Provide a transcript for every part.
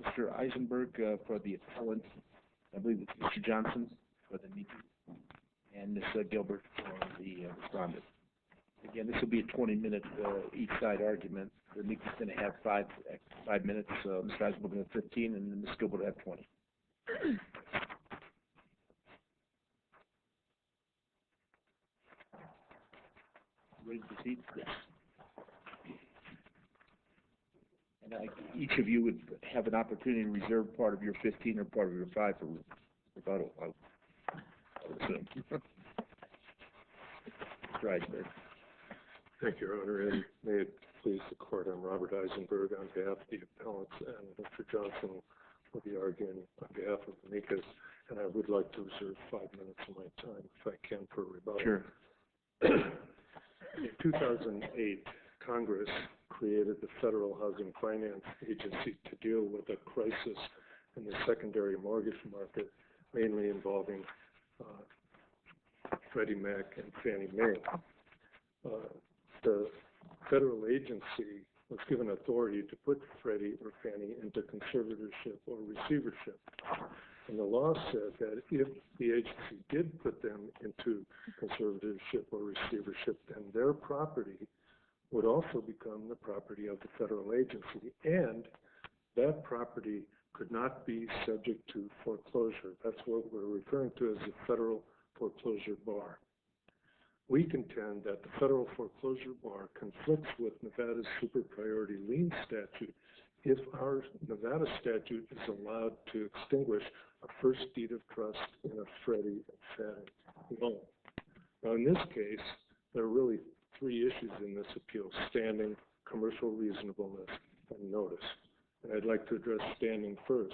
Mr. Eisenberg for the appellant. I believe it's Mr. Johnson for the NICU, and Ms. Gilbert for the respondent. Again, this will be a 20-minute each side argument. The NICU is going to have five minutes. Mr. Eisenberg will have 15, and Ms. Gilbert will have 20. Ready to proceed? Yes. And each of you would have an opportunity to reserve part of your 15 or part of your 5 for rebuttal, I would assume. Mr. Eisenberg. Thank you, Your Honor, and may it please the Court, I'm Robert Eisenberg on behalf of the appellants, and Mr. Johnson will be arguing on behalf of amicus, and I would like to reserve 5 minutes of my time, if I can, for rebuttal. Sure. In 2008, Congress created the Federal Housing Finance Agency to deal with a crisis in the secondary mortgage market, mainly involving Freddie Mac and Fannie Mae. The federal agency was given authority to put Freddie or Fannie into conservatorship or receivership. And the law said that if the agency did put them into conservatorship or receivership, then their property would also become the property of the federal agency, and that property could not be subject to foreclosure. That's what we're referring to as the federal foreclosure bar. We contend that the federal foreclosure bar conflicts with Nevada's super priority lien statute if our Nevada statute is allowed to extinguish a first deed of trust in a Freddie and Fannie loan. Now, in this case, there are really 3 issues in this appeal: standing, commercial reasonableness, and notice. And I'd like to address standing first.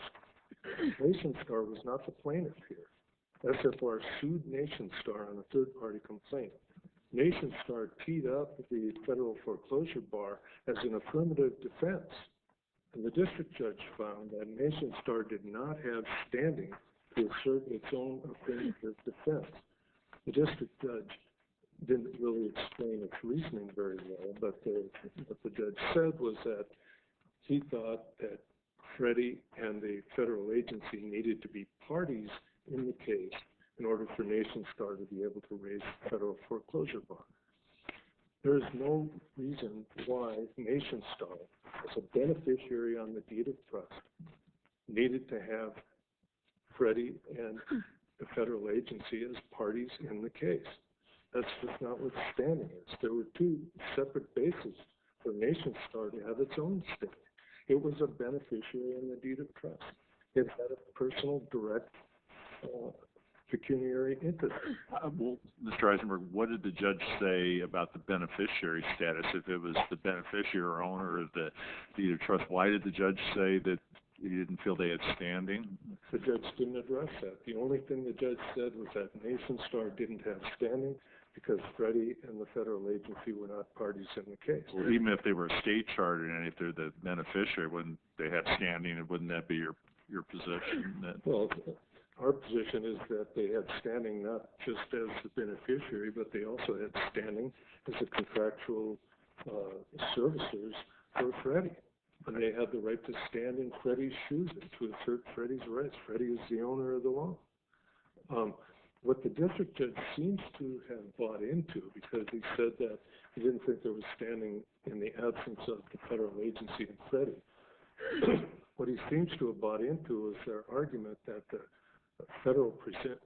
NationStar was not the plaintiff here. SFR sued NationStar on a third-party complaint. NationStar teed up the federal foreclosure bar as an affirmative defense, and the district judge found that NationStar did not have standing to assert its own affirmative defense. The district judge didn't really explain its reasoning very well, but what the judge said was that he thought that Freddie and the federal agency needed to be parties in the case in order for NationStar to be able to raise the federal foreclosure bar. There is no reason why NationStar, as a beneficiary on the deed of trust, needed to have Freddie and the federal agency as parties in the case. That's just not what standing is. There were 2 separate bases for NationStar to have its own stake. It was a beneficiary in the deed of trust. It had a personal, direct, pecuniary interest. Well, Mr. Eisenberg, what did the judge say about the beneficiary status? If it was the beneficiary or owner of the deed of trust, why did the judge say that he didn't feel they had standing? The judge didn't address that. The only thing the judge said was that NationStar didn't have standing because Freddie and the federal agency were not parties in the case. Well, even if they were a state charter and if they're the beneficiary, wouldn't they have standing, and wouldn't that be your position? Well, our position is that they had standing not just as the beneficiary, but they also had standing as the contractual servicers for Freddie. And they had the right to stand in Freddie's shoes and to assert Freddie's rights. Freddie is the owner of the loan. What the district judge seems to have bought into, because he said that he didn't think there was standing in the absence of the federal agency and Freddie, what he seems to have bought into is their argument that the federal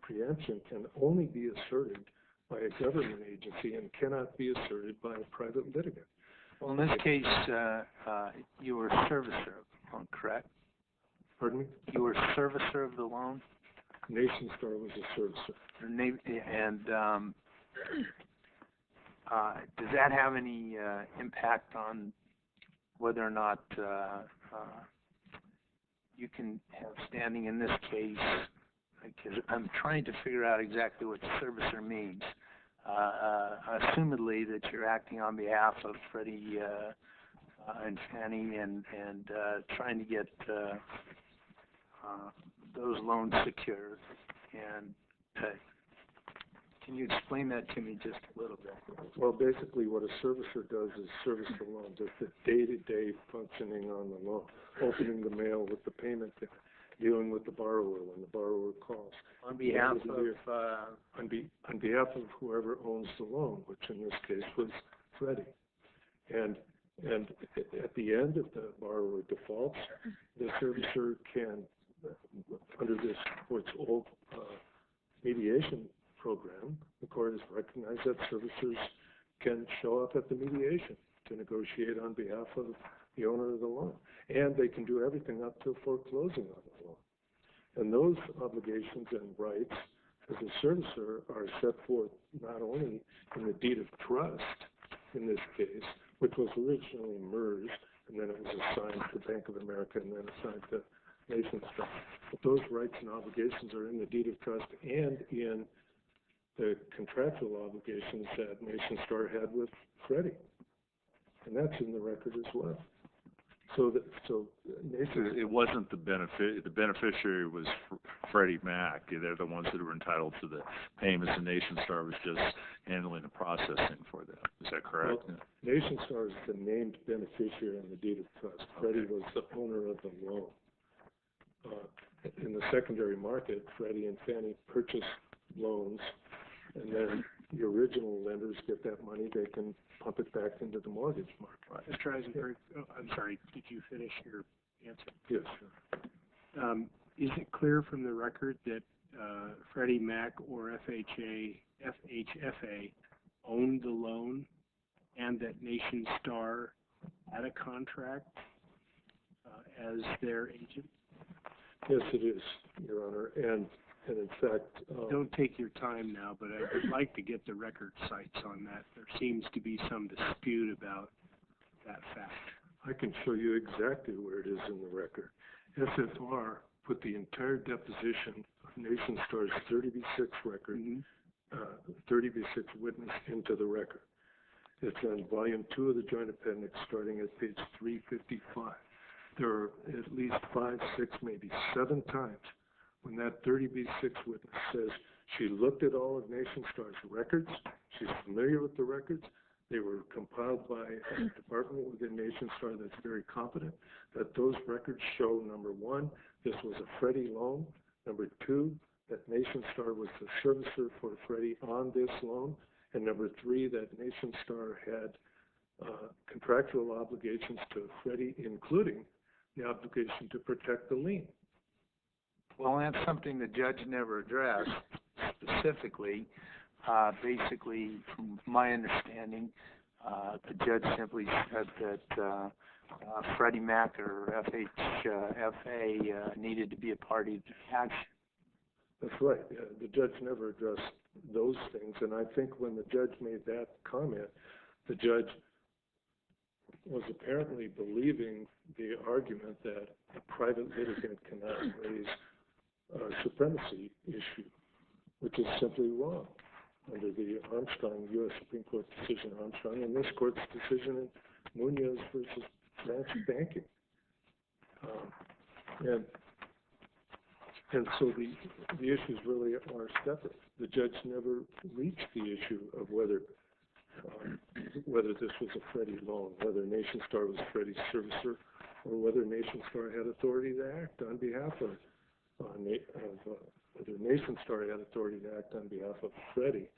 preemption can only be asserted by a government agency and cannot be asserted by a private litigant. Well, in this case, you were a servicer of the loan, correct? Pardon me? You were a servicer of the loan? NationStar was a servicer. And does that have any impact on whether or not you can have standing in this case? Because I'm trying to figure out exactly what servicer means. Assumedly that you're acting on behalf of Freddie and Fannie and trying to get those loans secured. And Can you explain that to me just a little bit? Well, basically what a servicer does is service the loan, just the day-to-day functioning on the loan, opening the mail with the payment, dealing with the borrower when the borrower calls. On behalf of, On behalf of whoever owns the loan, which in this case was Freddie. And at the end, if the borrower defaults, the servicer can, under this court's old mediation program, the court has recognized that servicers can show up at the mediation to negotiate on behalf of the owner of the loan. And they can do everything up to foreclosing on the loan. And those obligations and rights as a servicer are set forth not only in the deed of trust, in this case, which was originally merged, and then it was assigned to Bank of America and then assigned to NationStar. But those rights and obligations are in the deed of trust and in the contractual obligations that NationStar had with Freddie. And that's in the record as well. So It wasn't the beneficiary was Freddie Mac. They're the ones that were entitled to the payments, and NationStar was just handling the processing for them. Is that correct? Well, NationStar is the named beneficiary in the deed of trust. Freddie was the owner of the loan. In the secondary market, Freddie and Fannie purchased loans, and then the original lenders get that money. They can pump it back into the mortgage market. Mr. Eisenberg, I'm sorry, did you finish your answer? Yes, sir. Is it clear from the record that Freddie Mac or FHFA owned the loan and that NationStar had a contract as their agent? Yes, it is, Your Honor. And in fact... Don't take your time now, but I would like to get the record cites on that. There seems to be some dispute about that fact. I can show you exactly where it is in the record. SFR put the entire deposition of NationStar's 30B6 record, 30B6 witness into the record. It's on volume 2 of the joint appendix starting at page 355. There are at least 5, 6, maybe 7 times when that 30B6 witness says she looked at all of NationStar's records, she's familiar with the records, they were compiled by a department within NationStar that's very competent, that those records show, number 1, this was a Freddie loan, number 2, that NationStar was the servicer for Freddie on this loan, and number 3, that NationStar had contractual obligations to Freddie, including the obligation to protect the lien. well, that's something the judge never addressed specifically. Basically, from my understanding, the judge simply said that Freddie Mac or FHFA needed to be a party to action. That's right. The judge never addressed those things, and I think when the judge made that comment, the judge was apparently believing the argument that a private litigant cannot raise a supremacy issue, which is simply wrong under the Armstrong, U.S. Supreme Court decision Armstrong, and this court's decision in Munoz versus Branch Banking. And so the issues really are separate. The judge never reached the issue of whether this was a Freddie loan, whether NationStar was Freddie's servicer, or whether NationStar had authority to act on behalf of whether NationStar had authority to act on behalf of Freddie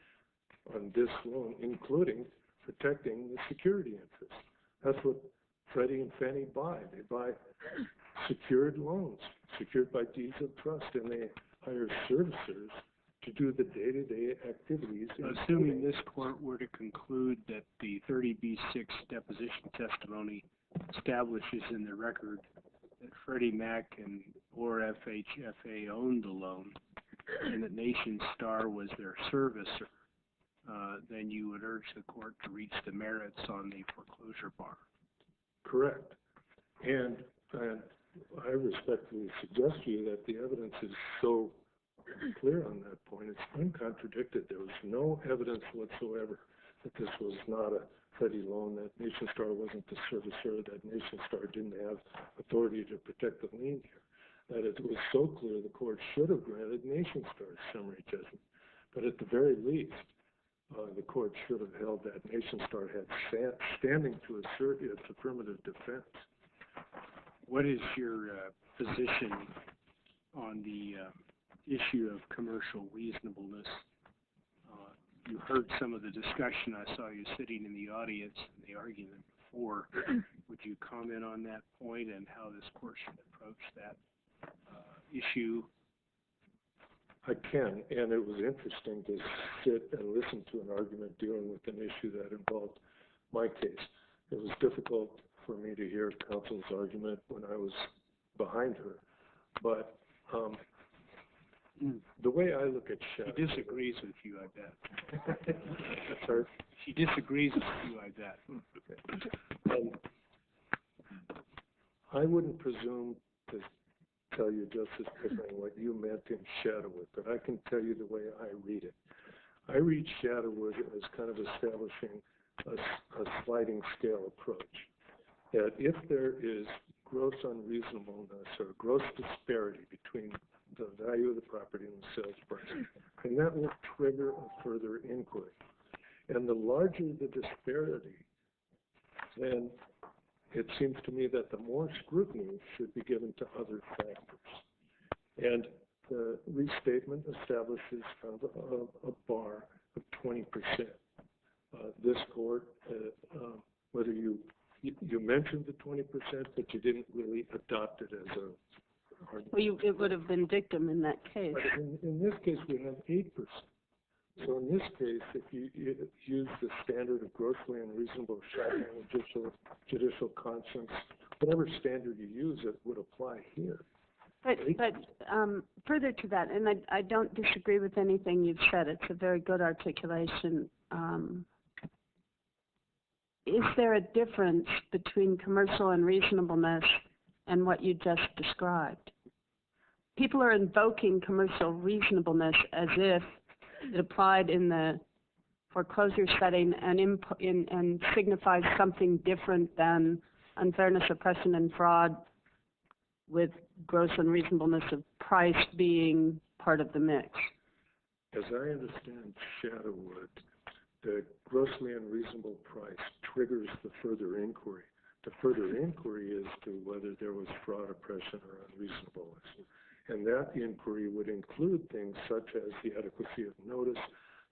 on this loan, including protecting the security interest. That's what Freddie and Fannie buy. They buy secured loans, secured by deeds of trust, and they hire servicers to do the day-to-day activities. Assuming this court were to conclude that the 30B6 deposition testimony establishes in the record that Freddie Mac or FHFA owned the loan and that NationStar was their servicer, then you would urge the court to reach the merits on the foreclosure bar. Correct. And I respectfully suggest to you that the evidence is so clear on that point. It's uncontradicted. There was no evidence whatsoever that this was not a Freddie loan, that NationStar wasn't the servicer, that NationStar didn't have authority to protect the lien here. That it was so clear the court should have granted NationStar's summary judgment. But at the very least, the court should have held that NationStar had standing to assert its affirmative defense. What is your position on the issue of commercial reasonableness? You heard some of the discussion. I saw you sitting in the audience in the argument before. Would you comment on that point and how this court should approach that issue? I can, and it was interesting to sit and listen to an argument dealing with an issue that involved my case. It was difficult for me to hear counsel's argument when I was behind her, but the way I look at She disagrees with you, I bet. Sorry? She disagrees with you, I bet. I wouldn't presume to tell you, Justice Pickering, what you meant in Shadowwood, but I can tell you the way I read it. I read Shadowwood as kind of establishing a sliding scale approach. That if there is gross unreasonableness or gross disparity between the value of the property and the sales price, then that will trigger a further inquiry. And the larger the disparity, then it seems to me that the more scrutiny should be given to other factors. And the restatement establishes kind of a bar of 20%. This court, whether you mentioned the 20%, but you didn't really adopt it as a hard. Well, it would have been dictum in that case. But in this case, we have 8%. So in this case, if you use the standard of grossly unreasonable shocking judicial conscience, whatever standard you use, it would apply here. But further to that, and I don't disagree with anything you've said. It's a very good articulation. Is there a difference between commercial unreasonableness and what you just described? People are invoking commercial reasonableness as if it applied in the foreclosure setting and signifies something different than unfairness, oppression, and fraud, with gross unreasonableness of price being part of the mix. As I understand Shadowwood, the grossly unreasonable price triggers the further inquiry. The further inquiry is to whether there was fraud, oppression, or unreasonableness. And that inquiry would include things such as the adequacy of notice,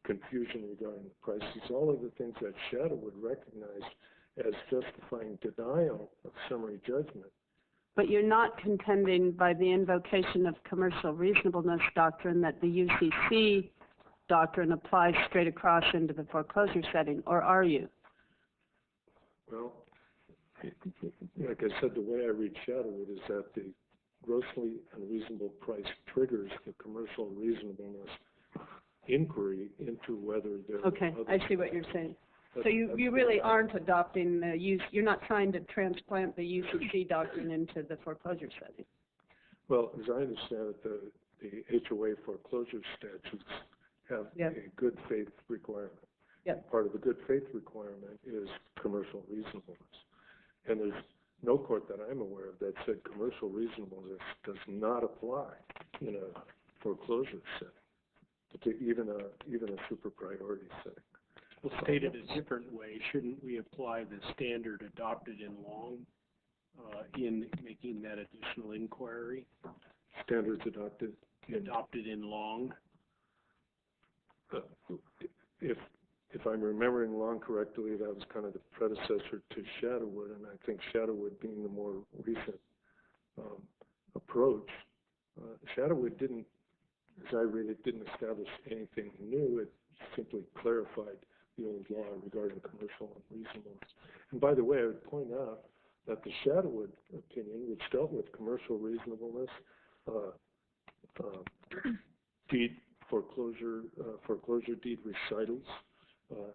confusion regarding the prices, all of the things that Shadowwood recognized as justifying denial of summary judgment. But you're not contending by the invocation of commercial reasonableness doctrine that the UCC doctrine applies straight across into the foreclosure setting, or are you? Well, like I said, the way I read Shadowwood is that the grossly unreasonable price triggers the commercial reasonableness inquiry into whether there Okay, I see what you're saying. So you really aren't adopting the you're not trying to transplant the UCC doctrine into the foreclosure setting. Well, as I understand it, the HOA foreclosure statutes have a good faith requirement. Yep. Part of the good faith requirement is commercial reasonableness. And there's no court that I'm aware of that said commercial reasonableness does not apply in a foreclosure setting, even a super priority setting. Well, stated a different way, shouldn't we apply the standard adopted in Long in making that additional inquiry? Standards adopted in Long? If I'm remembering Long correctly, that was kind of the predecessor to Shadowwood, and I think Shadowwood being the more recent approach. Shadowwood didn't, as I read it, didn't establish anything new. It simply clarified the old law regarding commercial unreasonableness. And by the way, I would point out that the Shadowwood opinion, which dealt with commercial reasonableness, foreclosure deed recitals,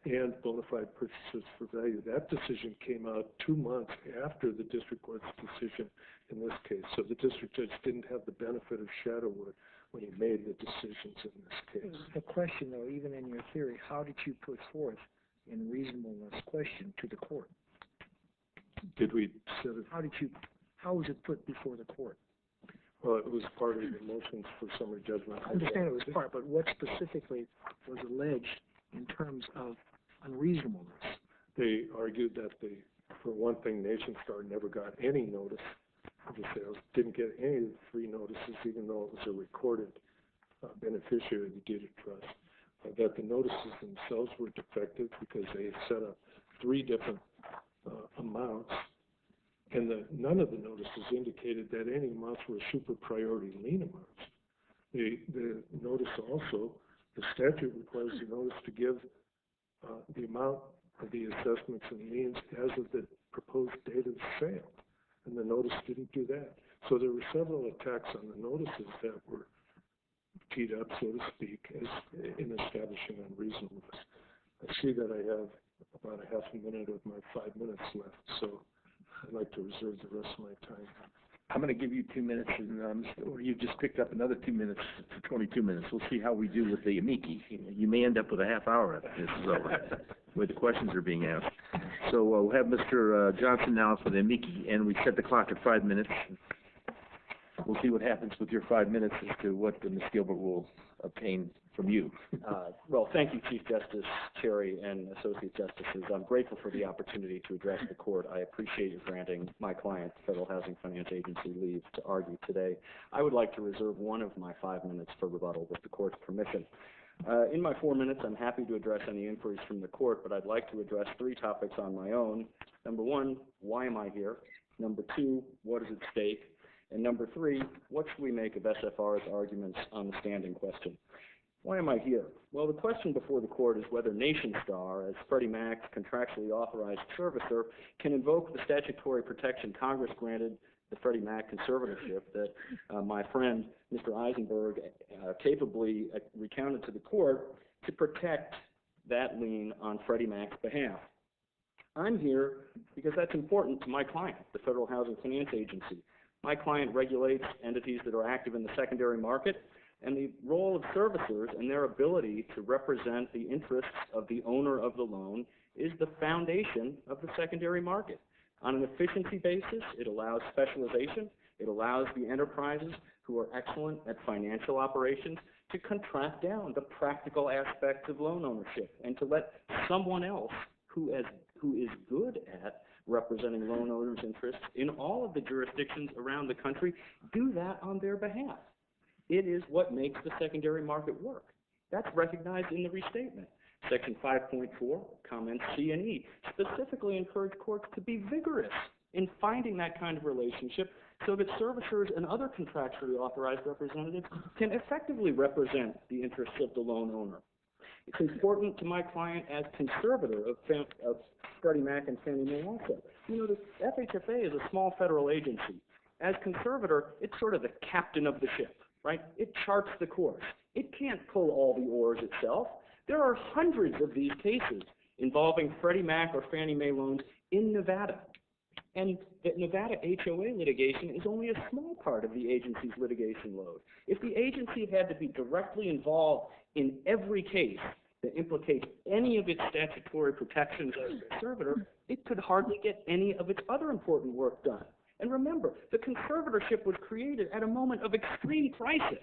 and bona fide purchases for value. That decision came out 2 months after the district court's decision in this case. So the district judge didn't have the benefit of Shadowwood when he made the decisions in this case. The question, though, even in your theory, how did you put forth in reasonableness question to the court? Did we set it? How was it put before the court? Well, it was part of the motions for summary judgment. I understand it was part, but what specifically was alleged in terms of unreasonableness? They argued that for one thing, Nation Star never got any notice of the sales, didn't get any of the free notices, even though it was a recorded beneficiary of the deed of trust. That the notices themselves were defective because they set up 3 different amounts, and none of the notices indicated that any amounts were super priority lien amounts. The notice also, the statute requires the notice to give the amount of the assessments and liens as of the proposed date of the sale, and the notice didn't do that. So there were several attacks on the notices that were teed up, so to speak, as in establishing unreasonableness. I see that I have about a half a minute of my 5 minutes left, so I'd like to reserve the rest of my time. I'm going to give you 2 minutes, and or you just picked up another 2 minutes for 22 minutes. We'll see how we do with the amici. You may end up with a half hour after this is over, where the questions are being asked. So we'll have Mr. Johnson now for the amici, and we set the clock at 5 minutes. We'll see what happens with your 5 minutes as to what Ms. Gilbert will obtain from you. Well, thank you, Chief Justice Cherry and Associate Justices. I'm grateful for the opportunity to address the court. I appreciate you granting my client, Federal Housing Finance Agency, leave to argue today. I would like to reserve one of my 5 minutes for rebuttal with the court's permission. In my 4 minutes, I'm happy to address any inquiries from the court, but I'd like to address 3 topics on my own. Number 1, why am I here? Number 2, what is at stake? And number 3, what should we make of SFR's arguments on the standing question? Why am I here? Well, the question before the court is whether Nation Star, as Freddie Mac's contractually authorized servicer, can invoke the statutory protection Congress granted the Freddie Mac conservatorship that my friend, Mr. Eisenberg, capably recounted to the court to protect that lien on Freddie Mac's behalf. I'm here because that's important to my client, the Federal Housing Finance Agency. My client regulates entities that are active in the secondary market, and the role of servicers and their ability to represent the interests of the owner of the loan is the foundation of the secondary market. On an efficiency basis, it allows specialization. It allows the enterprises who are excellent at financial operations to contract down the practical aspects of loan ownership and to let someone else who is good at representing loan owners' interests in all of the jurisdictions around the country do that on their behalf. It is what makes the secondary market work. That's recognized in the restatement. Section 5.4, comments C and E, specifically encourage courts to be vigorous in finding that kind of relationship so that servicers and other contractually authorized representatives can effectively represent the interests of the loan owner. It's important to my client as conservator of Freddie Mac and Fannie Mae also. You know, the FHFA is a small federal agency. As conservator, it's sort of the captain of the ship, right? It charts the course. It can't pull all the oars itself. There are hundreds of these cases involving Freddie Mac or Fannie Mae loans in Nevada. And the Nevada HOA litigation is only a small part of the agency's litigation load. If the agency had to be directly involved in every case that implicates any of its statutory protections as a conservator, it could hardly get any of its other important work done. And remember, the conservatorship was created at a moment of extreme crisis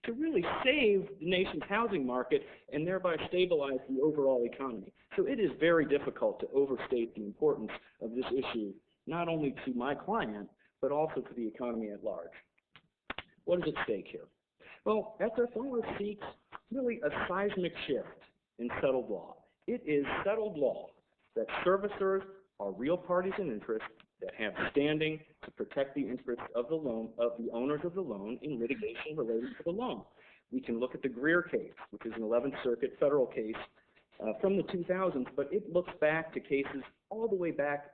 to really save the nation's housing market and thereby stabilize the overall economy. So it is very difficult to overstate the importance of this issue, not only to my client, but also to the economy at large. What is at stake here? Well, SFR seeks really a seismic shift in settled law. It is settled law that servicers are real parties in interest that have standing to protect the interests of the loan, of the owners of the loan in litigation related to the loan. We can look at the Greer case, which is an 11th Circuit federal case from the 2000s, but it looks back to cases all the way back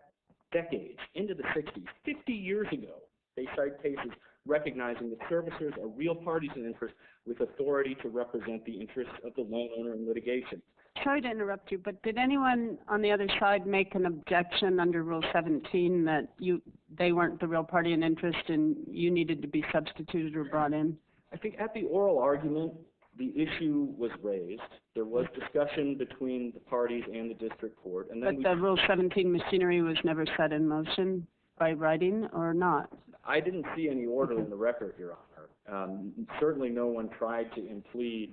decades, into the 60s, 50 years ago. They cite cases recognizing that servicers are real parties in interest with authority to represent the interests of the loan owner in litigation. Sorry to interrupt you, but did anyone on the other side make an objection under Rule 17 that they weren't the real party in interest and you needed to be substituted or brought in? I think at the oral argument, the issue was raised. There was discussion between the parties and the district court. And then but the Rule 17 machinery was never set in motion by writing or not? I didn't see any order in the record, Your Honor. Certainly no one tried to implead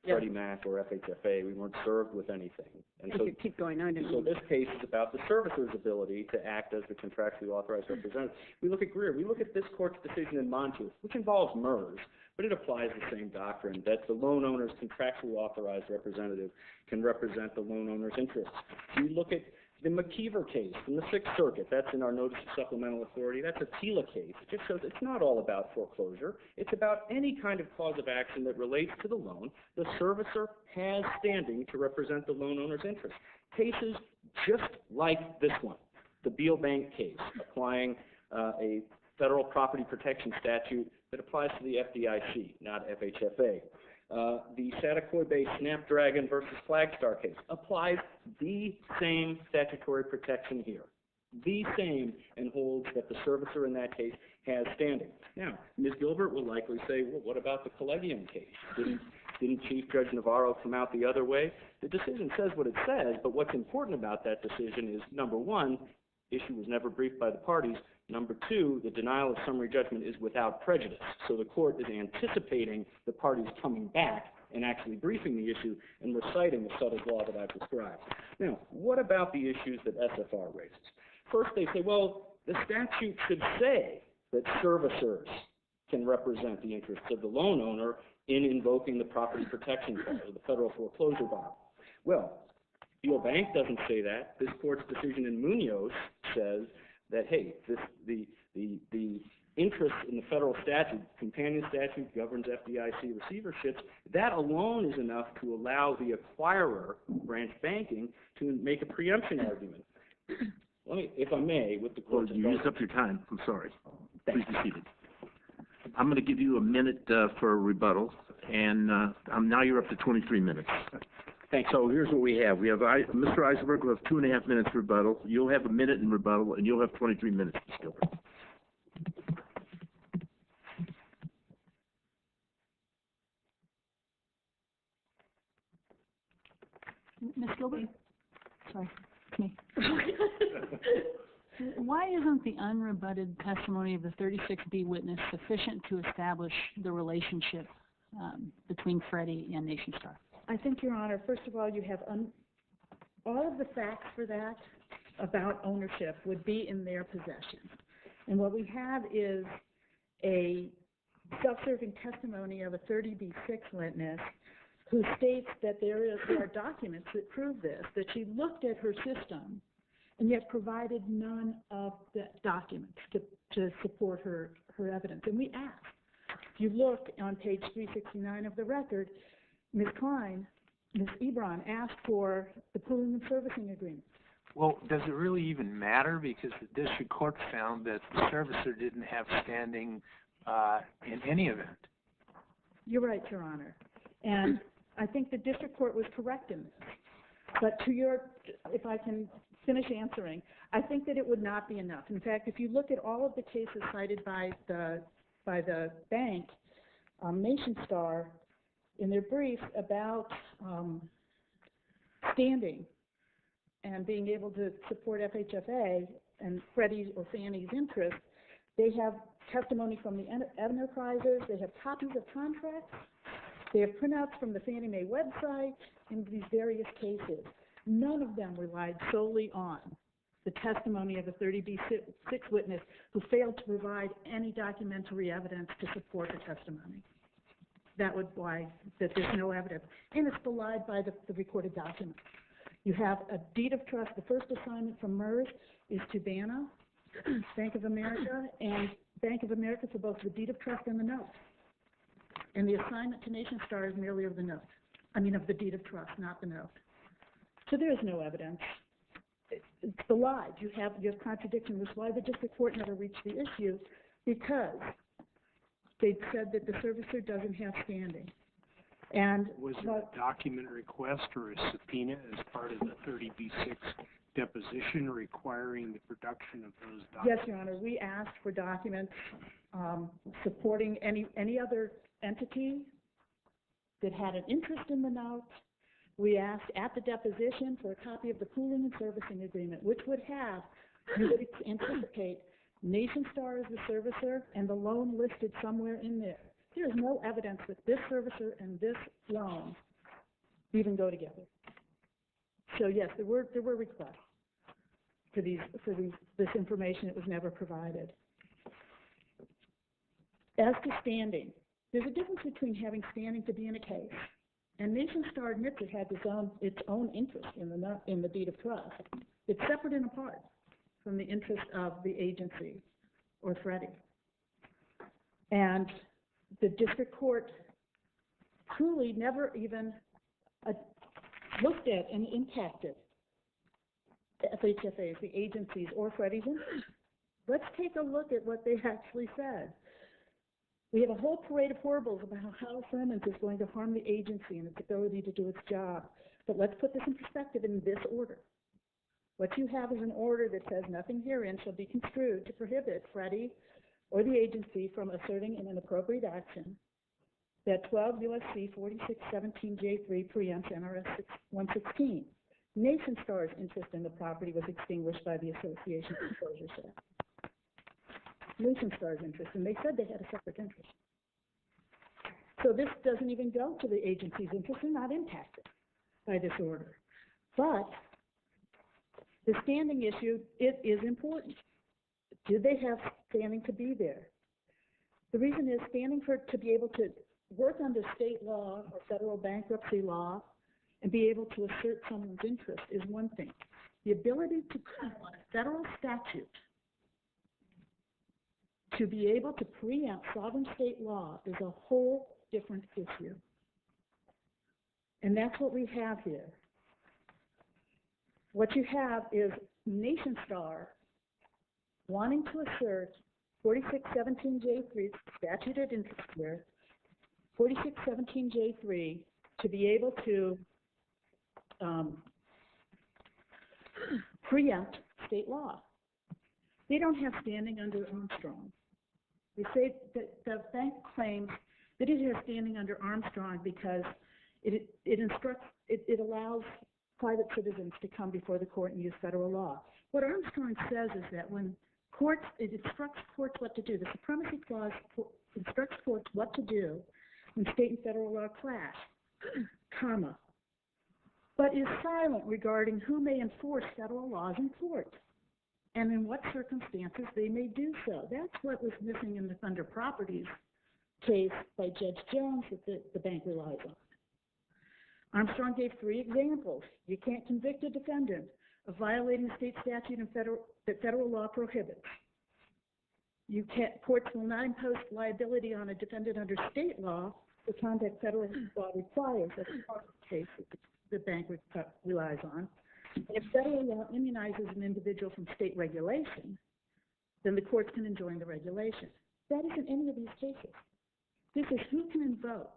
Freddie Mac or FHFA. We weren't served with anything. And so, keep going. I so this case is about the servicer's ability to act as the contractually authorized representative. We look at Greer. We look at this court's decision in Montu, which involves MERS, but it applies the same doctrine, that the loan owner's contractually authorized representative can represent the loan owner's interests. We look at the McKeever case from the Sixth Circuit. That's in our Notice of Supplemental Authority. That's a TILA case. It just shows it's not all about foreclosure. It's about any kind of cause of action that relates to the loan. The servicer has standing to represent the loan owner's interests. Cases just like this one, the Beal Bank case, applying a federal property protection statute that applies to the FDIC, not FHFA. The Satakoy Bay Snapdragon versus Flagstar case applies the same statutory protection here, the same, and holds that the servicer in that case has standing. Now, Ms. Gilbert will likely say, well, what about the Collegium case? Didn't Chief Judge Navarro come out the other way? The decision says what it says, but what's important about that decision is, number one, issue was never briefed by the parties. Number two, the denial of summary judgment is without prejudice. So the court is anticipating the parties coming back and actually briefing the issue and reciting the settled law that I've described. Now, what about the issues that SFR raises? First, they say, well, the statute should say that servicers can represent the interests of the loan owner in invoking the property protection clause or the federal foreclosure bond. Well, Beal Bank doesn't say that. This court's decision in Munoz says that, hey, the interest in the federal statute, companion statute governs FDIC receiverships, that alone is enough to allow the acquirer, branch banking, to make a preemption argument. Let me, if I may, with the court's You used up your time. I'm sorry. Thank Please be seated. I'm going to give you a minute for a rebuttal, and now you're up to 23 minutes. Thank you. So here's what we have. We have Mr. Eisenberg will have 2.5 minutes rebuttal. You'll have a minute in rebuttal, and you'll have 23 minutes, Ms. Gilbert. Ms. Gilbert? Sorry, it's me. Why isn't the unrebutted testimony of the 36B witness sufficient to establish the relationship between Freddie and NationStar? I think, Your Honor, first of all, you have all of the facts for that about ownership would be in their possession. And what we have is a self-serving testimony of a 30B6 witness who states that there are documents that prove this, that she looked at her system and yet provided none of the documents to support her evidence. And we asked. If you look on page 369 of the record, Ms. Ebron asked for the pooling and servicing agreement. Well, does it really even matter? Because the district court found that the servicer didn't have standing in any event. You're right, Your Honor. And I think the district court was correct in this. But if I can finish answering, I think that it would not be enough. In fact, if you look at all of the cases cited by the bank, NationStar, in their brief about standing and being able to support FHFA and Freddie's or Fannie's interests, they have testimony from the enterprises, they have copies of contracts, they have printouts from the Fannie Mae website in these various cases. None of them relied solely on the testimony of a 30B6 witness who failed to provide any documentary evidence to support the testimony. That would why that there's no evidence. And it's belied by the recorded documents. You have a deed of trust. The first assignment from MERS is to BANA, Bank of America, and Bank of America for both the deed of trust and the note. And the assignment to NationStar is merely of the note. I mean of the deed of trust, not the note. So there is no evidence. It's belied. You have contradiction. That's why the district court never reached the issue, because they said that the servicer doesn't have standing. And was it a document request or a subpoena as part of the 30B6 deposition requiring the production of those documents? Yes, Your Honor. We asked for documents supporting any other entity that had an interest in the note. We asked at the deposition for a copy of the pooling and servicing agreement, which would have, you would anticipate, Nation Star is the servicer, and the loan listed somewhere in there. There is no evidence that this servicer and this loan even go together. So yes, there were requests for this information. It was never provided. As to standing, there's a difference between having standing to be in a case, and Nation Star admits it had its own interest in the deed of trust. It's separate and apart from the interest of the agency or Freddie. And the district court truly never even looked at and impacted the FHFA's, the agencies, or Freddie's interest. Let's take a look at what they actually said. We have a whole parade of horribles about how Simmons is going to harm the agency and its ability to do its job. But let's put this in perspective in this order. What you have is an order that says nothing herein shall be construed to prohibit Freddie or the agency from asserting in an appropriate action that 12 U.S.C. 4617J3 preempts NRS 116. Nation Star's interest in the property was extinguished by the association foreclosure. Nation Star's interest, and they said they had a separate interest. So this doesn't even go to the agency's interest. They're not impacted by this order. But the standing issue, it is important. Did they have standing to be there? The reason is standing to be able to work under state law or federal bankruptcy law and be able to assert someone's interest is one thing. The ability to call on a federal statute to be able to preempt sovereign state law is a whole different issue. And that's what we have here. What you have is Nation Star wanting to assert 4617J3, statute of interest here, 4617J3, to be able to preempt state law. They don't have standing under Armstrong. They say that the bank claims that it has standing under Armstrong because it allows private citizens to come before the court and use federal law. What Armstrong says is that when courts, it instructs courts what to do. The Supremacy Clause instructs courts what to do when state and federal law clash, comma, but is silent regarding who may enforce federal laws in court and in what circumstances they may do so. That's what was missing in the Thunder Properties case by Judge Jones that the bank relies on. Armstrong gave 3 examples. You can't convict a defendant of violating state statute and that federal law prohibits. You can't, courts will not impose liability on a defendant under state law for conduct federal law requires. That's part of the case that the bank relies on. And if federal law immunizes an individual from state regulation, then the courts can enjoin the regulation. That isn't any of these cases. This is who can invoke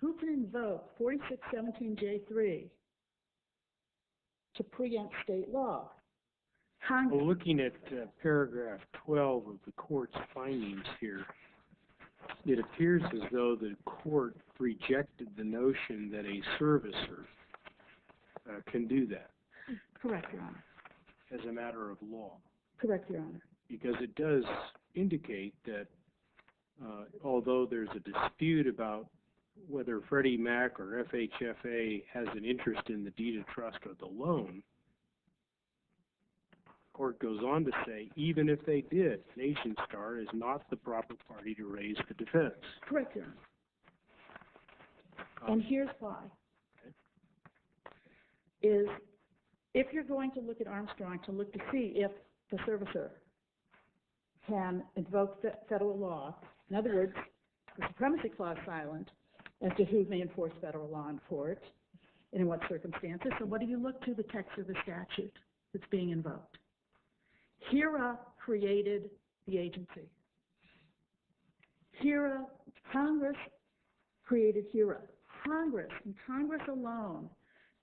4617J3 to preempt state law. Congress. Well, looking at paragraph 12 of the court's findings here, it appears as though the court rejected the notion that a servicer can do that. Correct, Your Honor. As a matter of law. Correct, Your Honor. Because it does indicate that although there's a dispute about whether Freddie Mac or FHFA has an interest in the deed of trust or the loan, the court goes on to say, even if they did, Nation Star is not the proper party to raise the defense. Correct, Your Honor. And here's why. Is if you're going to look at Armstrong to look to see if the servicer can invoke federal law, in other words, the Supremacy Clause silent as to who may enforce federal law in court and in what circumstances. So what do you look to? The text of the statute that's being invoked. HERA created the agency. HERA, Congress created HERA. Congress, and Congress alone,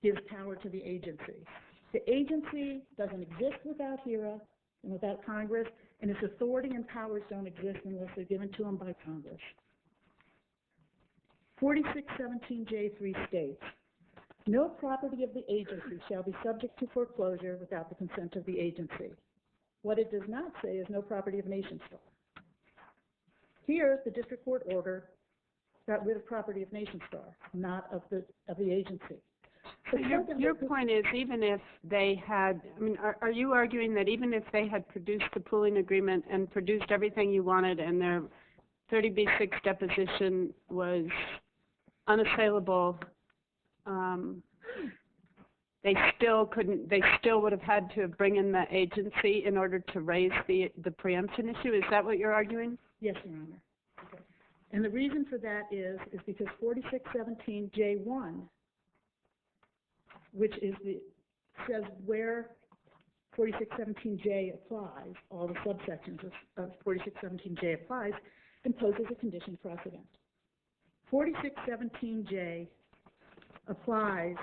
gives power to the agency. The agency doesn't exist without HERA and without Congress, and its authority and powers don't exist unless they're given to them by Congress. 4617J3 states, no property of the agency shall be subject to foreclosure without the consent of the agency. What it does not say is no property of NationStar. Here, the district court order got rid of property of NationStar, not of the agency. So your point is, even if they had, I mean, are you arguing that even if they had produced the pooling agreement and produced everything you wanted and their 30B6 deposition was unassailable, they still would have had to bring in the agency in order to raise the preemption issue? Is that what you're arguing? Yes, Your Honor. Okay. And the reason for that is because 4617J1, which is says where 4617J applies, all the subsections of 4617J applies, imposes a condition precedent. 4617J applies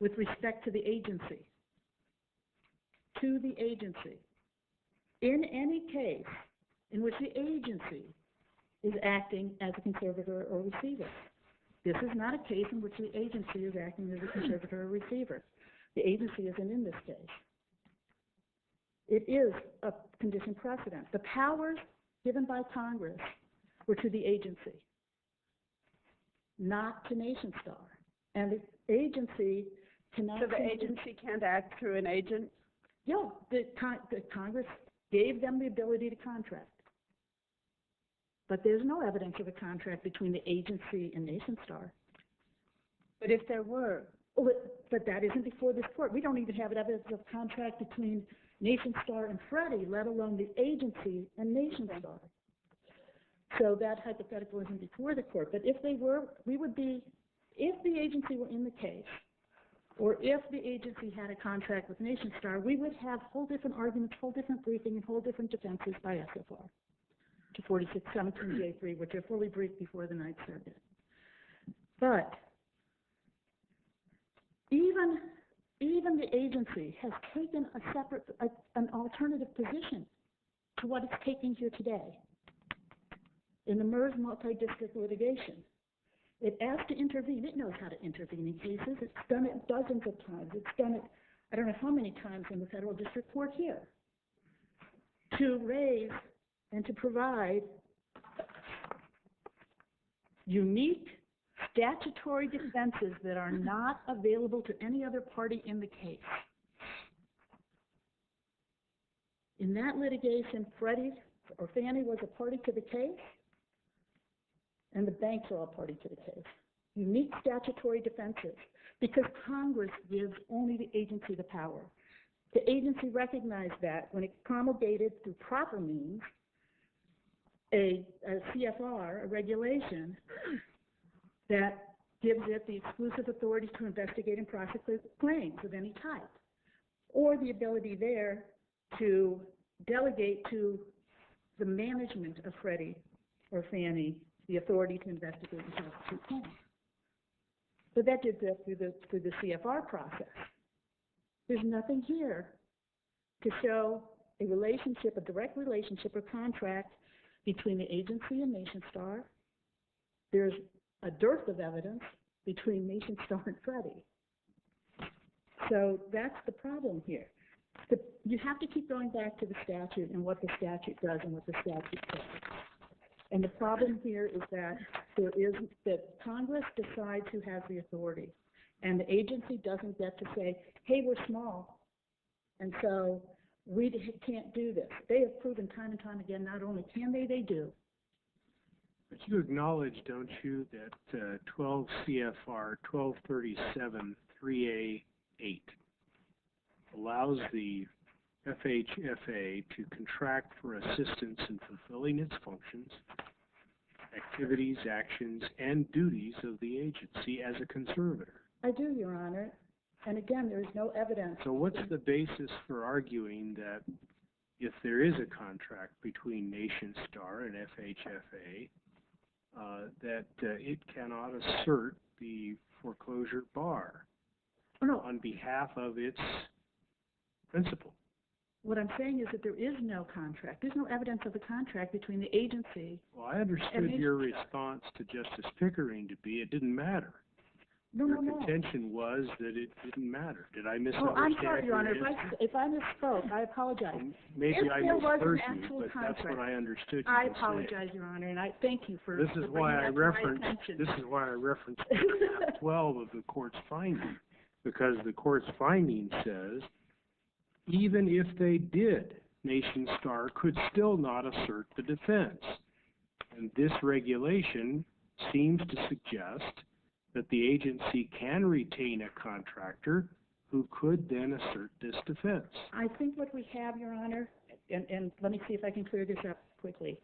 with respect to the agency. To the agency. In any case in which the agency is acting as a conservator or receiver. This is not a case in which the agency is acting as a conservator or receiver. The agency isn't in this case. It is a condition precedent. The powers given by Congress were to the agency, not to NationStar. And the agency cannot... So the agency can't act through an agent? Yeah, the Congress gave them the ability to contract. But there's no evidence of a contract between the agency and NationStar. But if there were? Well, but that isn't before this court. We don't even have evidence of contract between NationStar and Freddie, let alone the agency and NationStar. So that hypothetical isn't before the court. But if they were, we would be, if the agency were in the case, or if the agency had a contract with NationStar, we would have whole different arguments, whole different briefing, and whole different defenses by SFR to 4617J3, which are fully briefed before the Ninth Circuit. But even the agency has taken a separate, an alternative position to what it's taking here today. In the MERS multi-district litigation, it asked to intervene. It knows how to intervene in cases. It's done it dozens of times. It's done it, I don't know how many times in the federal district court here, to raise and to provide unique statutory defenses that are not available to any other party in the case. In that litigation, Freddie or Fannie was a party to the case, and the banks are all party to the case. Unique statutory defenses, because Congress gives only the agency the power. The agency recognized that when it promulgated through proper means a CFR, a regulation, that gives it the exclusive authority to investigate and prosecute claims of any type, or the ability there to delegate to the management of Freddie or Fannie the authority to investigate and prosecute claims. So that did go through the CFR process. There's nothing here to show a relationship, a direct relationship or contract between the agency and NationStar. There's a dearth of evidence between NationStar and Freddie. So that's the problem here. You have to keep going back to the statute and what the statute does and what the statute says. And the problem here is that that Congress decides who has the authority, and the agency doesn't get to say, hey, we're small, and so we can't do this. They have proven time and time again, not only can they do. But you acknowledge, don't you, that 12 CFR 1237 3A8 allows the FHFA to contract for assistance in fulfilling its functions, activities, actions, and duties of the agency as a conservator? I do, Your Honor. And again, there is no evidence. So what's the basis for arguing that if there is a contract between NationStar and FHFA, that it cannot assert the foreclosure bar on behalf of its principal? What I'm saying is that there is no contract. There's no evidence of a contract between the agency. Well, I understood your response to Justice Pickering to be it didn't matter. No, Your no, no. contention was that it didn't matter. Did I Oh, misunderstand? I'm sorry, Your Honor, your answer? if I misspoke, I apologize. Maybe If I there was an misheard you, actual but that's what contract, I understood you I to say. apologize, Your Honor, and I thank you for This is for why bringing I that to my referenced, attention. this is why I referenced paragraph 12 of the court's finding, because the court's finding says, even if they did, Nation Star could still not assert the defense. And this regulation seems to suggest that the agency can retain a contractor who could then assert this defense. I think what we have, Your Honor, and let me see if I can clear this up quickly.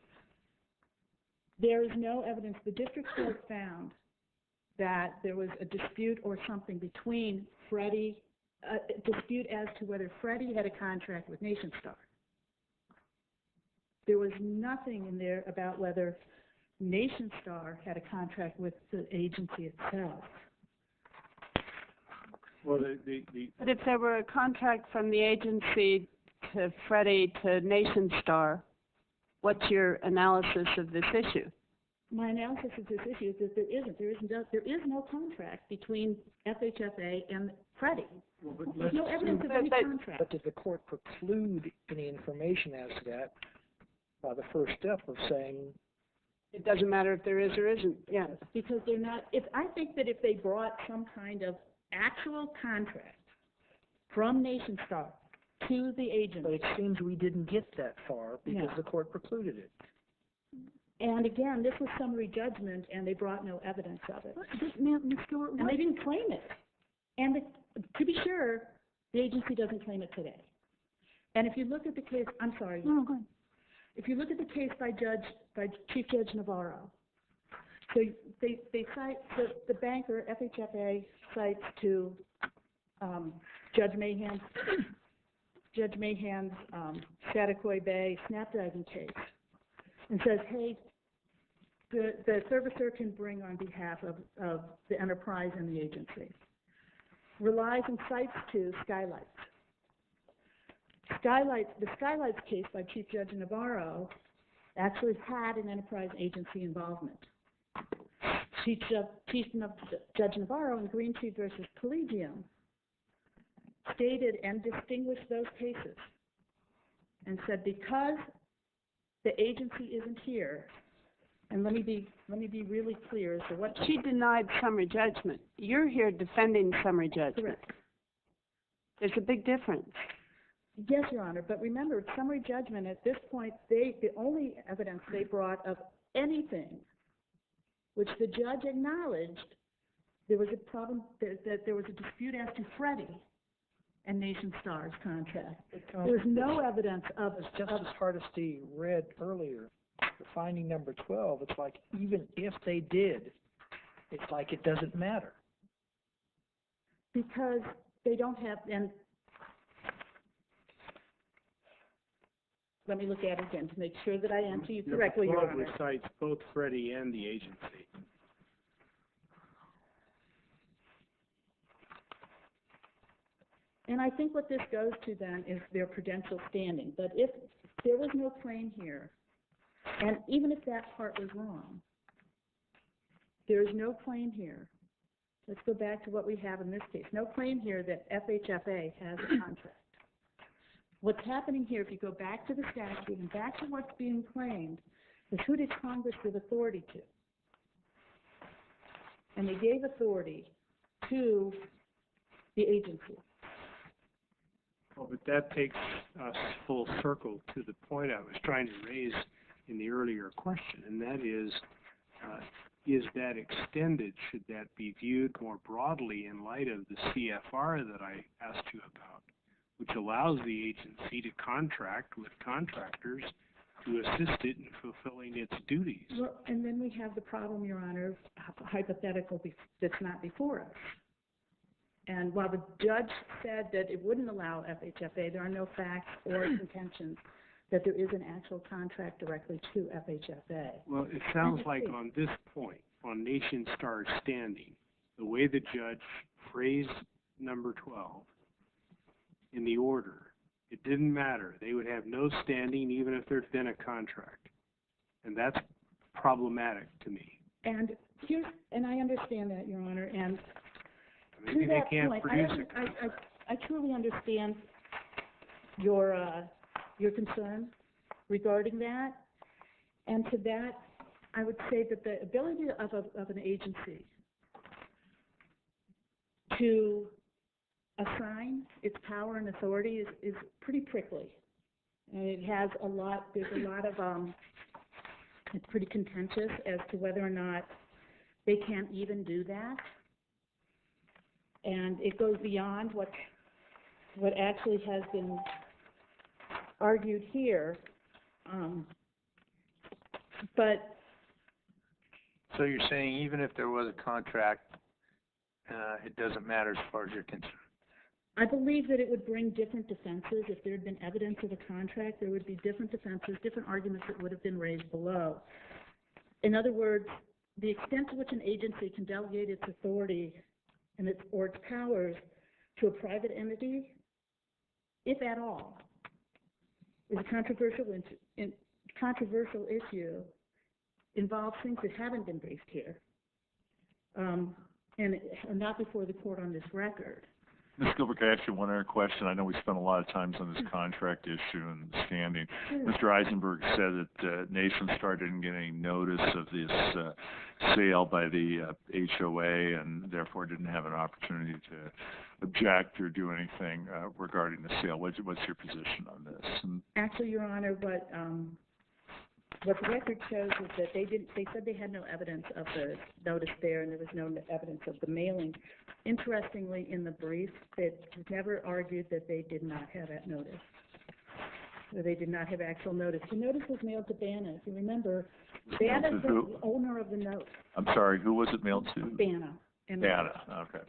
There is no evidence, the district court found that there was a dispute or something between Freddie, a dispute as to whether Freddie had a contract with Nation Star. There was nothing in there about whether Nation Star had a contract with the agency itself. Well, But if there were a contract from the agency to Freddie to Nation Star, what's your analysis of this issue? My analysis of this issue is that there is no contract between FHFA and Freddie. There's no evidence of any contract. But did the court preclude any information as to that by the first step of saying, It doesn't matter if there is or isn't, yeah. Because they're not, I think that if they brought some kind of actual contract from Nation Star to the but agency, it seems we didn't get that far because No. the court precluded it. and again, this was summary judgment, and they brought no evidence of it. Ms. Stewart, And they didn't claim it. And to be sure, the agency doesn't claim it today. And if you look at the case, I'm sorry. No, go ahead. If you look at the case by Chief Judge Navarro, so they cite, the banker, FHFA, cites to Judge Mahan's Chattaquay Bay Snapdragon case, and says, hey, the servicer can bring on behalf of the enterprise and the agency. Relies and cites to Skylights. The Skylights case by Chief Judge Navarro actually had an enterprise agency involvement. Chief Judge Navarro in Greenfield versus Collegium stated and distinguished those cases and said, because the agency isn't here, and let me be really clear as to what She denied summary judgment. You're here defending summary judgment. correct. There's a big difference. Yes, Your Honor, but remember, summary judgment, at this point, the only evidence they brought of anything, which the judge acknowledged, there was a problem, that there was a dispute as to Freddie and Nation Star's contract. There's no evidence of As Justice Hardesty read earlier, the finding number 12, it's like even if they did, it's like it doesn't matter. because they don't have, and let me look at it again to make sure that I answer you correctly, Your Number 12 Honor. recites both Freddie and the agency. And I think what this goes to then is their prudential standing. But if there was no claim here, and even if that part was wrong, there is no claim here. Let's go back to what we have in this case. No claim here that FHFA has a contract. What's happening here, if you go back to the statute and back to what's being claimed, is who did Congress give authority to? And they gave authority to the agency. Well, but that takes us full circle to the point I was trying to raise in the earlier question, and that is that extended? Should that be viewed more broadly in light of the CFR that I asked you about, which allows the agency to contract with contractors to assist it in fulfilling its duties? Well, and then we have the problem, Your Honor, hypothetical that's not before us. And while the judge said that it wouldn't allow FHFA, there are no facts or contentions that there is an actual contract directly to FHFA. Well, it sounds like on this point, on Nation Star standing, the way the judge phrased number 12 in the order, it didn't matter. They would have no standing even if there'd been a contract. And that's problematic to me. And I understand that, Your Honor, and Maybe they can't produce it. I truly understand your concern regarding that. And to that, I would say that the ability of an agency to assign its power and authority is pretty prickly. And it has there's a lot of, it's pretty contentious as to whether or not they can't even do that. And it goes beyond what actually has been argued here. But So you're saying even if there was a contract, it doesn't matter as far as you're concerned? I believe that it would bring different defenses. If there had been evidence of a contract, there would be different defenses, different arguments that would have been raised below. In other words, the extent to which an agency can delegate its authority and its powers to a private entity, if at all, is a controversial issue, involves things that haven't been briefed here, and are not before the court on this record. Ms. Gilbert, can I ask you one other question? I know we spent a lot of time on this contract issue and standing. Mr. Eisenberg said that NationStar didn't get any notice of this sale by the HOA and therefore didn't have an opportunity to object or do anything regarding the sale. What's your position on this? Actually, Your Honor, what the record shows is that they said they had no evidence of the notice there, and there was no evidence of the mailing. Interestingly, in the brief, it was never argued that they did not have that notice, that they did not have actual notice. The notice was mailed to BANA. If you remember, BANA is the owner of the note. I'm sorry, who was it mailed to? BANA. BANA, okay.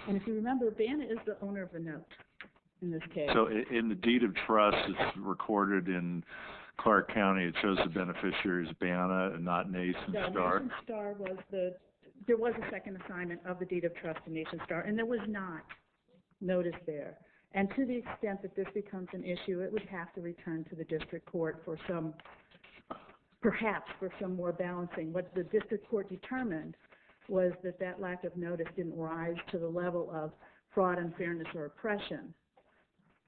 And if you remember, BANA is the owner of the note in this case. So in the deed of trust, it's recorded in Clark County, it shows the beneficiary is BANA and not NationStar. NationStar was there was a second assignment of the deed of trust to NationStar, and there was not notice there. And to the extent that this becomes an issue, it would have to return to the district court for perhaps for some more balancing. What the district court determined was that lack of notice didn't rise to the level of fraud, unfairness, or oppression.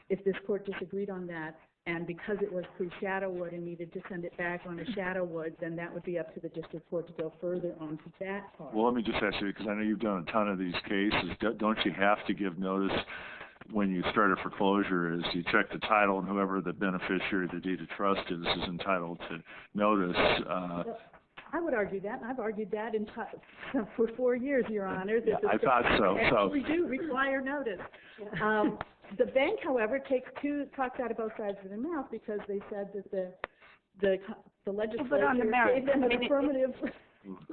If this court disagreed on that, and because it was pre-Shadowwood and needed to send it back on to Shadowwood, then that would be up to the district court to go further on to that part. Well, let me just ask you, because I know you've done a ton of these cases, don't you have to give notice when you start a foreclosure? Is you check the title, and whoever the beneficiary of the deed of trust is entitled to notice. I would argue that, and I've argued that for 4 years, Your Honor. Yeah, I thought so. We do require notice. The bank, however, talks out of both sides of their mouth because they said that the legislature but on the merits, gave them an affirmative.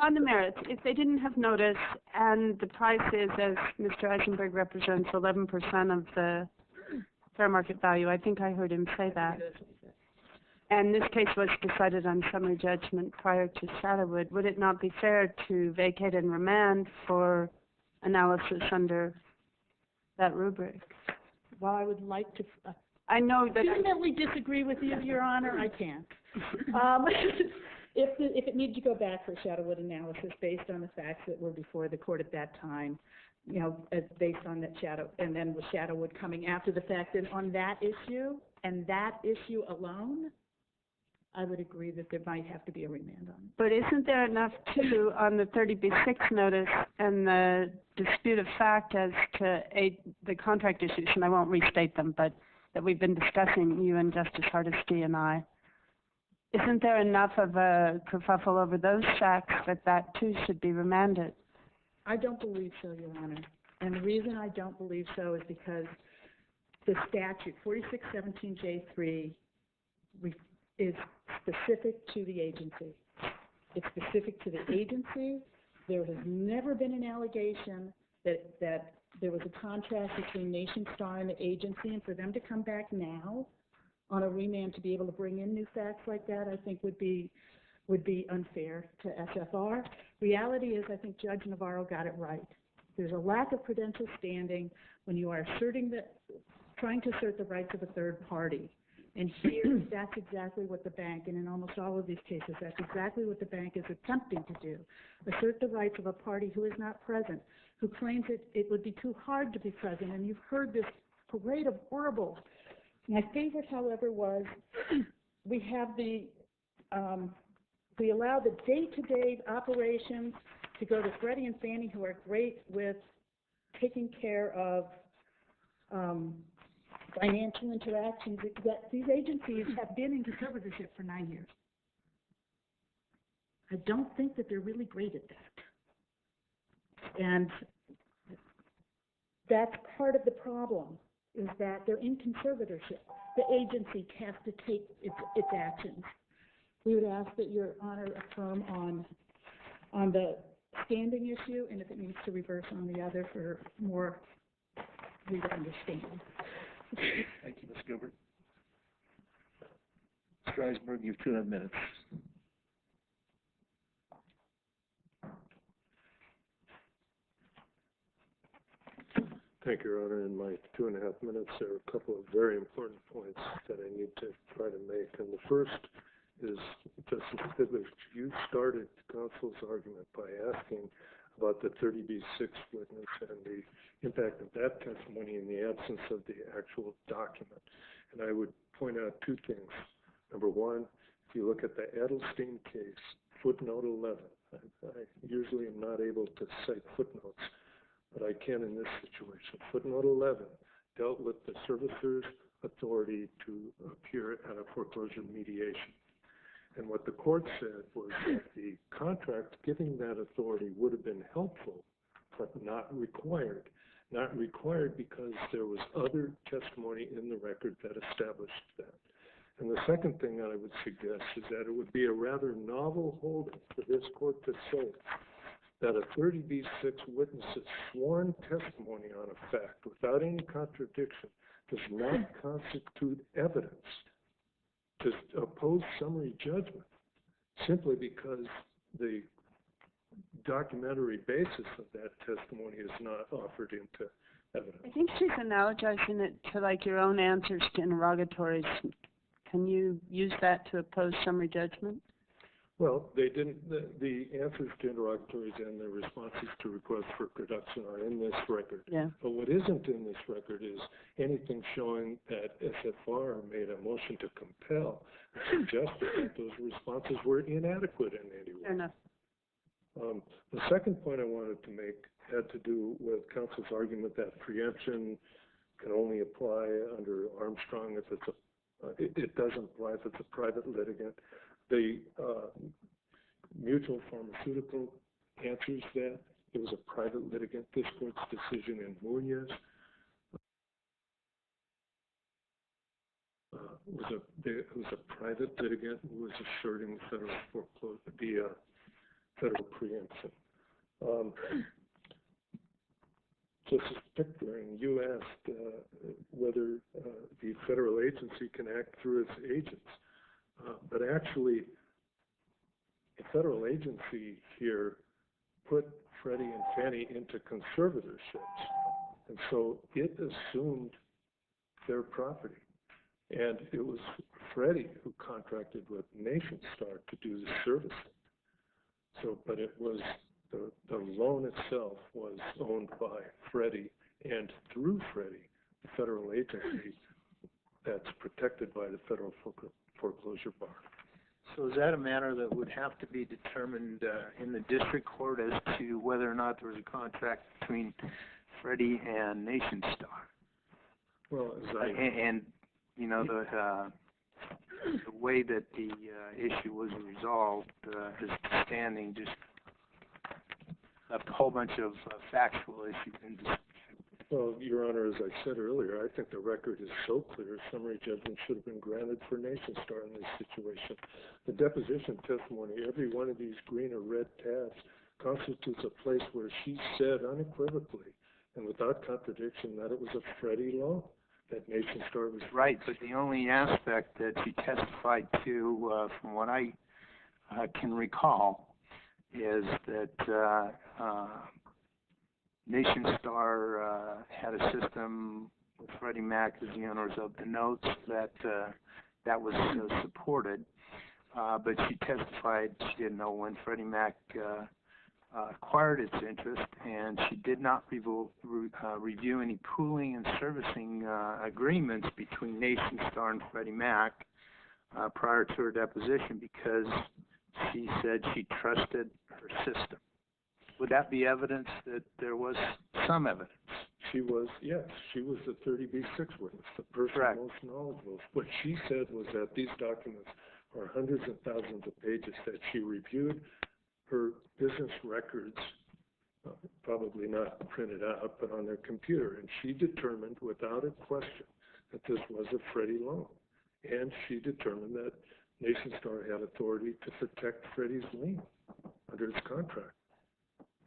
On the merits, if they didn't have notice and the price is, as Mr. Eisenberg represents, 11% of the fair market value, I think I heard him say that, and this case was decided on summary judgment prior to Shadowwood, would it not be fair to vacate and remand for analysis under that rubric? Well, I would like to. I know that. Vehemently disagree with you, Your Honor. I can't. If it needed to go back for Shadowwood analysis based on the facts that were before the court at that time, based on that and then with Shadowwood coming after the fact, and on that issue and that issue alone, I would agree that there might have to be a remand on it. But isn't there enough, too, on the 30B6 notice and the dispute of fact as to the contract issues, and I won't restate them, but that we've been discussing, you and Justice Hardesty and I, isn't there enough of a kerfuffle over those facts that too, should be remanded? I don't believe so, Your Honor. And the reason I don't believe so is because the statute, 4617J3, is specific to the agency. It's specific to the agency. There has never been an allegation that there was a contract between NationStar and the agency, and for them to come back now on a remand to be able to bring in new facts like that, I think would be unfair to SFR. Reality is, I think Judge Navarro got it right. There's a lack of prudential standing when you are trying to assert the rights of a third party. And here, that's exactly what the bank, and in almost all of these cases, that's exactly what the bank is attempting to do. Assert the rights of a party who is not present, who claims it would be too hard to be present, and you've heard this parade of horribles. My favorite, however, was we have we allow the day-to-day operations to go to Freddie and Fannie, who are great with taking care of financial interactions. That these agencies have been in conservatorship for 9 years. I don't think that they're really great at that. And that's part of the problem, is that they're in conservatorship. The agency has to take its actions. We would ask that Your Honor affirm on the standing issue, and if it needs to reverse on the other for more, we would understand. Thank you, Ms. Gilbert. Mr. Eisenberg, you have 2.5 minutes. Thank you, Your Honor. In my 2.5 minutes, there are a couple of very important points that I need to try to make. And the first is, Justice Stiglitz, you started counsel's argument by asking about the 30B6 witness and the impact of that testimony in the absence of the actual document. And I would point out 2 things. Number one, if you look at the Adelstein case, footnote 11, I usually am not able to cite footnotes, but I can in this situation. Footnote 11 dealt with the servicer's authority to appear at a foreclosure mediation. And what the court said was that the contract giving that authority would have been helpful, but not required. Not required because there was other testimony in the record that established that. And the second thing that I would suggest is that it would be a rather novel holding for this court to say that a 30B6 witness's sworn testimony on a fact without any contradiction does not constitute evidence to oppose summary judgment simply because the documentary basis of that testimony is not offered into evidence. I think she's analogizing it to like your own answers to interrogatories. Can you use that to oppose summary judgment? Well, they didn't. The answers to interrogatories and the responses to requests for production are in this record. Yeah. But what isn't in this record is anything showing that SFR made a motion to compel and suggested that those responses were inadequate in any way. Fair enough. The second point I wanted to make had to do with counsel's argument that preemption can only apply under Armstrong if it's it doesn't apply if it's a private litigant. The Mutual Pharmaceutical answers that. It was a private litigant. This court's decision in Munoz was a private litigant who was asserting federal foreclosure, the federal preemption. Justice Pickering, you asked whether the federal agency can act through its agents. But actually, the federal agency here put Freddie and Fannie into conservatorships. And so it assumed their property. And it was Freddie who contracted with NationStar to do the servicing. So, but it was the loan itself was owned by Freddie, and through Freddie, the federal agency that's protected by the federal foreclosure bar. So is that a matter that would have to be determined in the district court as to whether or not there was a contract between Freddie and NationStar? Well, and you know, the way that the issue was resolved, his standing just left a whole bunch of factual issues in dispute. Well, Your Honor, as I said earlier, I think the record is so clear, summary judgment should have been granted for NationStar in this situation. The deposition testimony, every one of these green or red tabs constitutes a place where she said unequivocally and without contradiction that it was a Freddie loan, that NationStar was... Right, but the only aspect that she testified to, from what I can recall, is that NationStar had a system with Freddie Mac as the owners of the notes, that was supported. But she testified she didn't know when Freddie Mac acquired its interest, and she did not review any pooling and servicing agreements between NationStar and Freddie Mac prior to her deposition, because she said she trusted her system. Would that be evidence that there was some evidence? She was the 30B6 witness, the person Correct. most knowledgeable. What she said was that these documents are hundreds of thousands of pages that she reviewed. Her business records, probably not printed out, but on their computer, and she determined without a question that this was a Freddie loan. And she determined that NationStar had authority to protect Freddie's lien under its contract.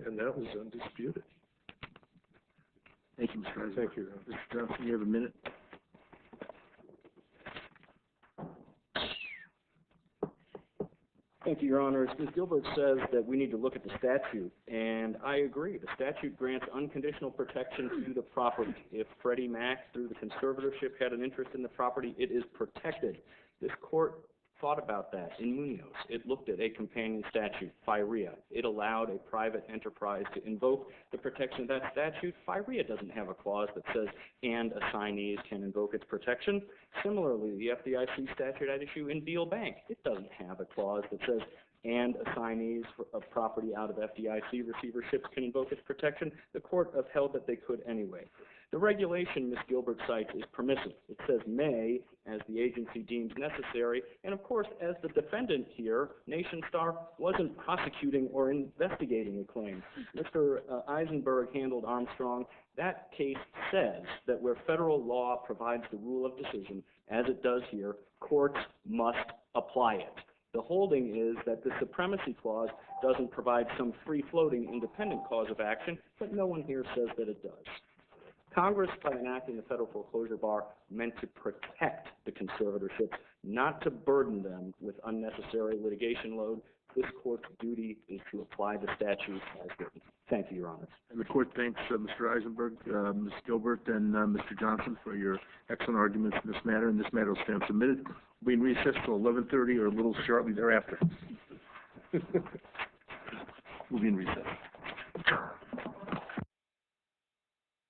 And that was undisputed. Thank you, Mr. Eisenberg. Thank you. Mr. Johnson, you have a minute. Thank you, Your Honors. Ms. Gilbert says that we need to look at the statute, and I agree. The statute grants unconditional protection to the property. If Freddie Mac, through the conservatorship, had an interest in the property, it is protected. This court thought about that in Munoz. It looked at a companion statute, FIREA. It allowed a private enterprise to invoke the protection of that statute. FIREA doesn't have a clause that says, and assignees can invoke its protection. Similarly, the FDIC statute at issue in Beal Bank, it doesn't have a clause that says, and assignees of property out of FDIC receiverships can invoke its protection. The court upheld that they could anyway. The regulation Ms. Gilbert cites is permissive. It says may, as the agency deems necessary, and of course, as the defendant here, NationStar wasn't prosecuting or investigating a claim. Mr. Eisenberg handled Armstrong. That case says that where federal law provides the rule of decision, as it does here, courts must apply it. The holding is that the supremacy clause doesn't provide some free-floating independent cause of action, but no one here says that it does. Congress, by enacting the federal foreclosure bar, meant to protect the conservatorships, not to burden them with unnecessary litigation load. This court's duty is to apply the statute as written. Thank you, Your Honor. And the court thanks Mr. Eisenberg, Ms. Gilbert, and Mr. Johnson for your excellent arguments in this matter, and this matter will stand submitted. We'll be in recess till 11:30 or a little shortly thereafter. We'll be in recess.